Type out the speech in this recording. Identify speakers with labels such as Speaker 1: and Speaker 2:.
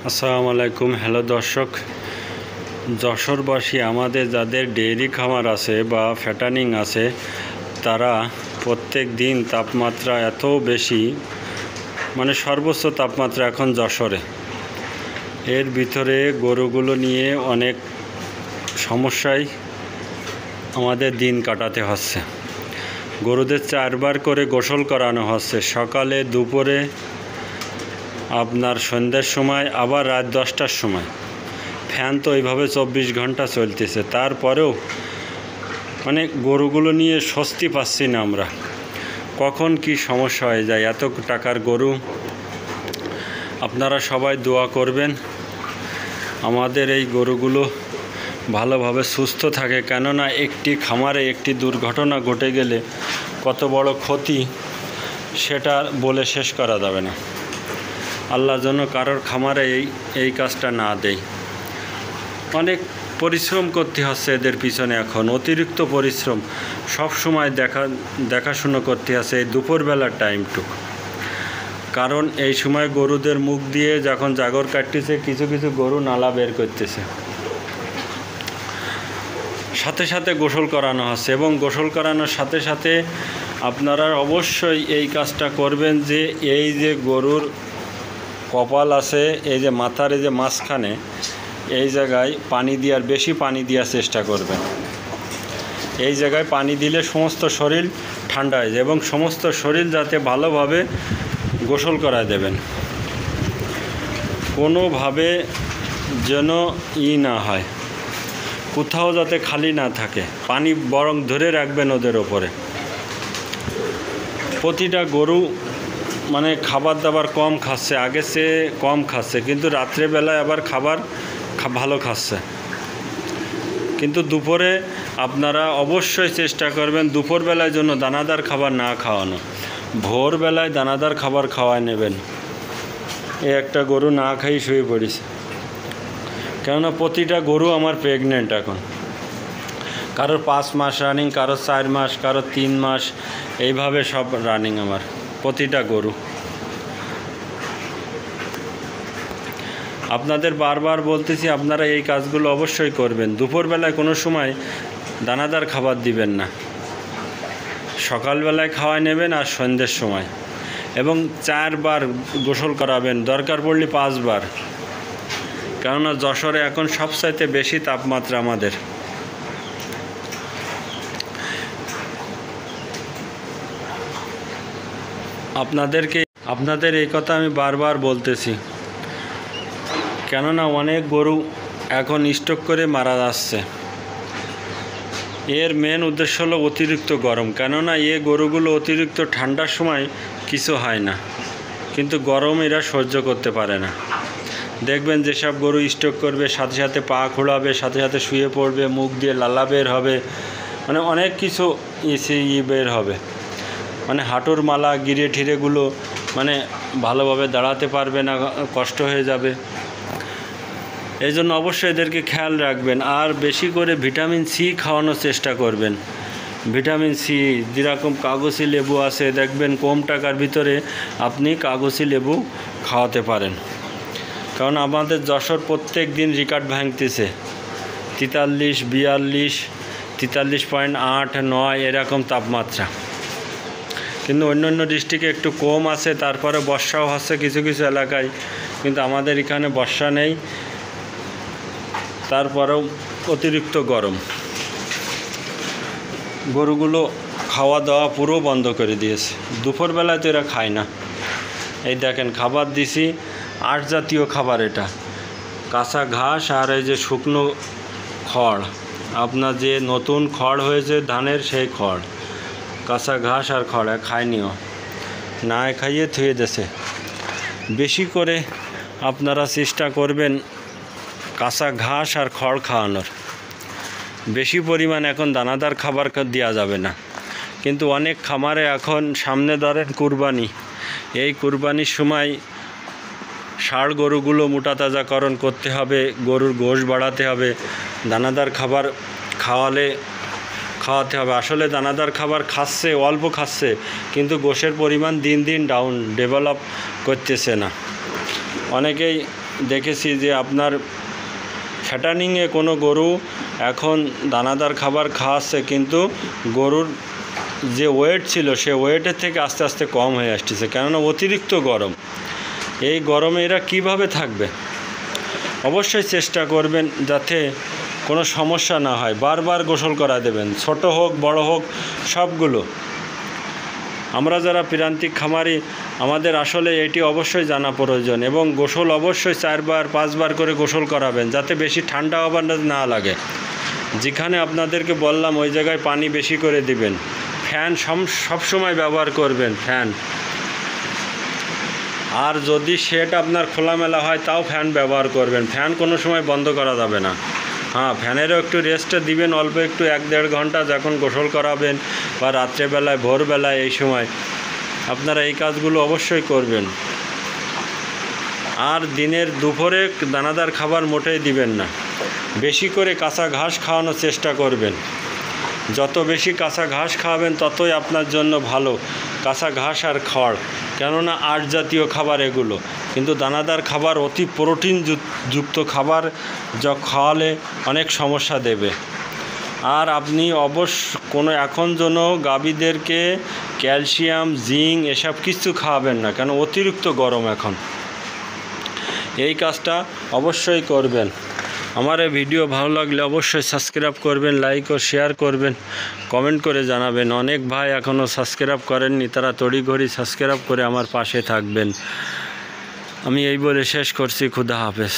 Speaker 1: আসসালামু আলাইকুম। হ্যালো দর্শক, যশোরবাসী আমাদের যাদের ডেইরি খামার আছে বা ফ্যাটানিং আছে, তারা প্রত্যেক দিন তাপমাত্রা এত বেশি, মানে সর্বোচ্চ তাপমাত্রা এখন যশোরে। এর ভিতরে গরুগুলো নিয়ে অনেক সমস্যায় আমাদের দিন কাটাতে হচ্ছে। গরুদের 4 বার করে গোসল করানো হচ্ছে, সকালে, দুপুরে, আপনার সন্ধ্যার সময়, আবার রাত 10টার সময়। ফ্যান তো এইভাবে 24 ঘন্টা চলতেছে, তারপরেও মানে গরুগুলো নিয়ে স্বস্তি পাচ্ছি না আমরা। কখন কি সমস্যা হয়ে যায়, এত টাকার গরু। আপনারা সবাই দোয়া করবেন আমাদের এই গরুগুলো ভালোভাবে সুস্থ থাকে, কেননা একটি খামারে একটি দুর্ঘটনা ঘটে গেলে কত বড় ক্ষতি সেটা বলে শেষ করা যাবে না। আল্লাহ যেন কারোর খামারে এই কাজটা না দেয়। অনেক পরিশ্রম করতে হচ্ছে এদের পিছনে, এখন অতিরিক্ত পরিশ্রম। সব সময় দেখাশুনো করতে হচ্ছে এই দুপুরবেলার টাইমটুকু, কারণ এই সময় গরুদের মুখ দিয়ে যখন জাগর কাটতেছে, কিছু কিছু গরু নালা বের করতেছে। সাথে সাথে গোসল করানো হচ্ছে, এবং গোসল করানোর সাথে সাথে আপনারা অবশ্যই এই কাজটা করবেন যে এই যে গরুর কপাল আছে, এই যে মাথার এই যে মাঝখানে, এই জায়গায় পানি দেওয়ার, বেশি পানি দেওয়ার চেষ্টা করবেন। এই জায়গায় পানি দিলে সমস্ত শরীর ঠান্ডা হয়ে যায়, এবং সমস্ত শরীর যাতে ভালোভাবে গোসল করায় দেবেন। কোনোভাবে যেন না হয়, কোথাও যাতে খালি না থাকে, পানি বরং ধরে রাখবেন ওদের ওপরে। প্রতিটা গরু মানে খাবার দাবার কম খাচ্ছে, আগে চেয়ে কম খাচ্ছে, কিন্তু রাত্রেবেলায় আবার খাবার ভালো খাচ্ছে। কিন্তু দুপুরে আপনারা অবশ্যই চেষ্টা করবেন দুপুরবেলায় জন্য দানাদার খাবার না খাওয়ানো, ভোরবেলায় দানাদার খাবার খাওয়ায় নেবেন। এই একটা গরু না খাই শুয়ে পড়েছে, কেননা প্রতিটা গরু আমার প্রেগনেন্ট এখন। কারোর 5 মাস রানিং, কারোর 4 মাস, কারোর 3 মাস, এইভাবে সব রানিং আমার প্রতিটা গরু। আপনাদের বারবার বলতেছি, আপনারা এই কাজগুলো অবশ্যই করবেন। দুপুরবেলায় কোনো সময় দানাদার খাবার দিবেন না, সকালবেলায় খাওয়ায় নেবেন আর সন্ধ্যের সময়, এবং 4 বার গোসল করাবেন, দরকার পড়লে 5 বার, কেননা যশোরে এখন সবচাইতে বেশি তাপমাত্রা আমাদের। আপনাদের এই কথা আমি বারবার বলতেছি, কেননা অনেক গরু এখন স্ট্রোক করে মারা যাচ্ছে। এর মেন উদ্দেশ্য হলো অতিরিক্ত গরম, কেননা গরুগুলো অতিরিক্ত ঠান্ডার সময় কিছু হয় না, কিন্তু গরম এরা সহ্য করতে পারে না। দেখবেন যেসব গরু স্ট্রোক করবে, সাথে সাথে পা খোঁড়াবে, সাথে সাথে শুয়ে পড়বে, মুখ দিয়ে লালা বের হবে, মানে অনেক কিছু বের হবে, মানে হাঁটুর মালা, গিরে ঠিরেগুলো মানে ভালোভাবে দাঁড়াতে পারবে না, কষ্ট হয়ে যাবে। এই জন্য অবশ্যই এদেরকে খেয়াল রাখবেন, আর বেশি করে ভিটামিন সি খাওয়ানোর চেষ্টা করবেন। ভিটামিন সি যেরকম কাগজি লেবু আছে, দেখবেন কম টাকার ভিতরে আপনি কাগজি লেবু খাওয়াতে পারেন। কারণ আমাদের যশোর প্রত্যেক দিন রেকর্ড ভাঙতেছে 43, 42, 43.8, 9 এরকম তাপমাত্রা। কিন্তু অন্য অন্য ডিস্ট্রিক্টে একটু কম আছে, তারপরে বর্ষাও হচ্ছে কিছু কিছু এলাকায়, কিন্তু আমাদের এখানে বর্ষা নেই, তারপরেও অতিরিক্ত গরম। গরুগুলো খাওয়া দাওয়া পুরো বন্ধ করে দিয়েছে, দুপুরবেলায় তো এরা খায় না। এই দেখেন খাবার দিছি 8 জাতীয় খাবার, এটা কাঁচা ঘাস আর এই যে শুকনো খড়, আপনার যে নতুন খড় হয়েছে ধানের, সেই খড়, কাঁচা ঘাস আর খড় খায়নিও, না খাইয়ে থুয়ে দেছে। বেশি করে আপনারা চেষ্টা করবেন কাঁচা ঘাস আর খড় খাওয়ানোর। বেশি পরিমাণ এখন দানাদার খাবার দেওয়া যাবে না, কিন্তু অনেক খামারে এখন সামনে ধরেন কুরবানি, এই কুরবানির সময় ষাঁড় গরুগুলো মোটা তাজাকরণ করতে হবে, গরুর গোশ বাড়াতে হবে, দানাদার খাবার খাওয়াতে হবে। আসলে দানাদার খাবার খাচ্ছে, অল্প খাচ্ছে, কিন্তু গোশের পরিমাণ দিন দিন ডেভেলপ করতেছে না। অনেকেই দেখেছি যে আপনার ফ্যাটানিংয়ে কোনো গরু এখন দানাদার খাবার খাওয়াচ্ছে, কিন্তু গরুর যে ওয়েট ছিল সে ওয়েটের থেকে আস্তে আস্তে কম হয়ে আসতেছে, কেননা অতিরিক্ত গরম। এই গরমে এরা কিভাবে থাকবে? অবশ্যই চেষ্টা করবেন যাতে কোনো সমস্যা না হয়। বারবার গোসল করা দেবেন, ছোট হোক বড় হোক সবগুলো। আমরা যারা প্রান্তিক খামারি, আমাদের আসলে এটি অবশ্যই জানা প্রয়োজন, এবং গোসল অবশ্যই 4বার 5বার করে গোসল করাবেন, যাতে বেশি ঠান্ডা আবার না লাগে। যেখানে আপনাদেরকে বললাম ওই জায়গায় পানি বেশি করে দিবেন। ফ্যান সবসময় ব্যবহার করবেন, ফ্যান। আর যদি শেড আপনার খোলামেলা হয় তাও ফ্যান ব্যবহার করবেন, ফ্যান কোনো সময় বন্ধ করা যাবে না। হ্যাঁ, ফ্যানেরও একটু রেস্টে দিবেন, অল্প একটু 1-1.5 ঘন্টা যখন গোসল করাবেন, বা রাত্রেবেলায় ভোরবেলায়, এই সময় আপনারা এই কাজগুলো অবশ্যই করবেন। আর দিনের দুপুরে দানাদার খাবার মোটেই দিবেন না, বেশি করে কাঁচা ঘাস খাওয়ানোর চেষ্টা করবেন। যত বেশি কাঁচা ঘাস খাওয়াবেন ততই আপনার জন্য ভালো, কাঁচা ঘাস আর খড়, কেননা আট জাতীয় খাবার এগুলো। কিন্তু দানাদার খাবার অতি প্রোটিন যুক্ত খাবার, যা খাওয়ালে অনেক সমস্যা দেবে। আর আপনি এখন যেন গাভীদেরকে ক্যালসিয়াম, জিঙ্ক এসব কিছু খাওয়াবেন না, কেন অতিরিক্ত গরম এখন। এই কাজটা অবশ্যই করবেন। আমার এই ভিডিও ভালো লাগলে অবশ্যই সাবস্ক্রাইব করবেন, লাইক ও শেয়ার করবেন, কমেন্ট করে জানাবেন। অনেক ভাই এখনও সাবস্ক্রাইব করেননি, তারা তড়িঘড়ি সাবস্ক্রাইব করে আমার পাশে থাকবেন। আমি এই বলে শেষ করছি। খুদা হাফেজ।